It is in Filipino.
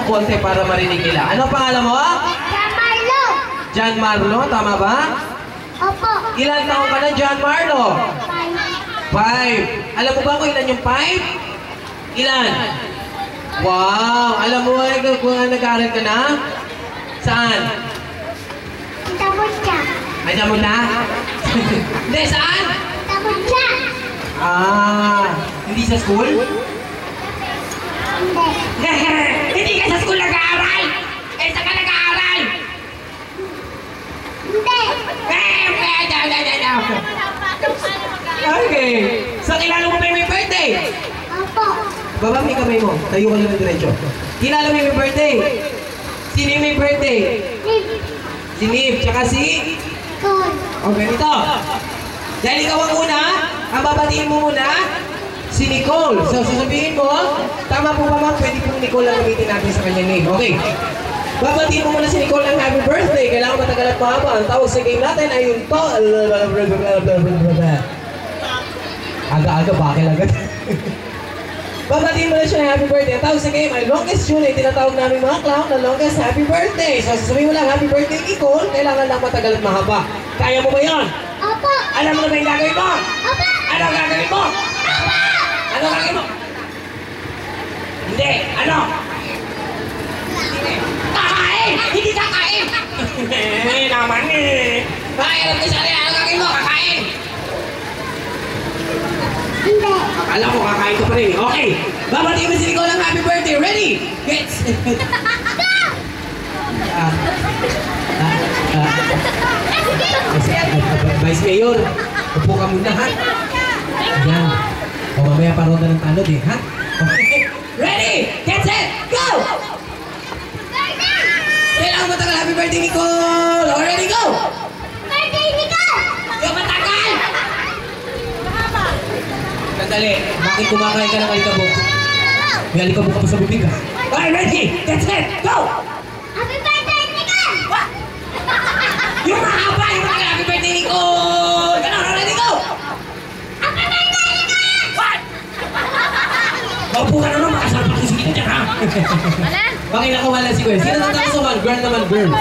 konti para marinig nila. Ano pangalan mo? John Marlo. John Marlo, tama ba? Opo. Ilan taon ka na, John Marlo? 5. Alam mo ba kung ilan yung 5? Ilan? Wow! Alam mo ba kung nag-aaral ka na? Saan? Tamutya. Ay, mo na? Hindi, saan? Tamutya. Hindi sa school? Hindi. Hindi ka sa school nag-aaral! Eh, saan ka nag-aaral? Hindi. Okay. So, kilala mo ba yung may birthday? Opo. Baba may kamay mo. Tayo ka lang ng diretso. Kilala mo yung may birthday? Sino yung may birthday? Liv. Si Liv, tsaka si... Cool. Okay, ito. Dahil ikaw ang una, ang babatiin mo muna, si Nicole. So, sasabihin mo, tama po ba ma'am? Pwede po Nicole ang gamitin natin sa kanyang name. Okay. Babatiin mo muna si Nicole ng happy birthday. Kailangan matagal at mahaba. Ang tawag sa game natin ay yung to... Aga-aga, bakil agad. Babatiin mo na siya ng happy birthday. Ang tawag sa game ay longest tune. Ay tinatawag namin mga clown na longest happy birthday. So, sasabihin mo lang happy birthday, Nicole. Kailangan lang matagal at mahaba. Kaya mo ba yun? Opo. Alam mo na ba yung gagawin mo? Opo. Ano ang gagawin mo? Opo. Ano ang gagawin mo? Hindi. Ano? Kakain! Hindi kakain! Naman eh! Alam ko siya rin. Ano ang gagawin mo? Kakain! Hindi. Akala ko kakain ko pa rin. Okay. Babatiin mo si Nicole ng happy birthday. Ready? Get set. Vice Mayor, upo ka muna, ha? Ayan. O mamaya paronda ng tanod eh, ha? Okay. Ready? Get set! Go! Kailangan matagal happy birthday, Nicole! Already, go! Birthday ni Cool. Yung matagal! Sandali, bakit kumakain ka ng alikabok? May alikabok ka pa sa bibig, ha? Okay, ready? Get set! Go! Happy birthday ni Cool. Yung mahaba! Yung matagal happy birthday, Nicole! Ganun, ready, go! Happy birthday ni Cool. What? Maupo ka na naman, makasalpak yung sige na dyan, ha? Okay, nakawala si Gwen. Sino natapos sa one? Girl naman, girl.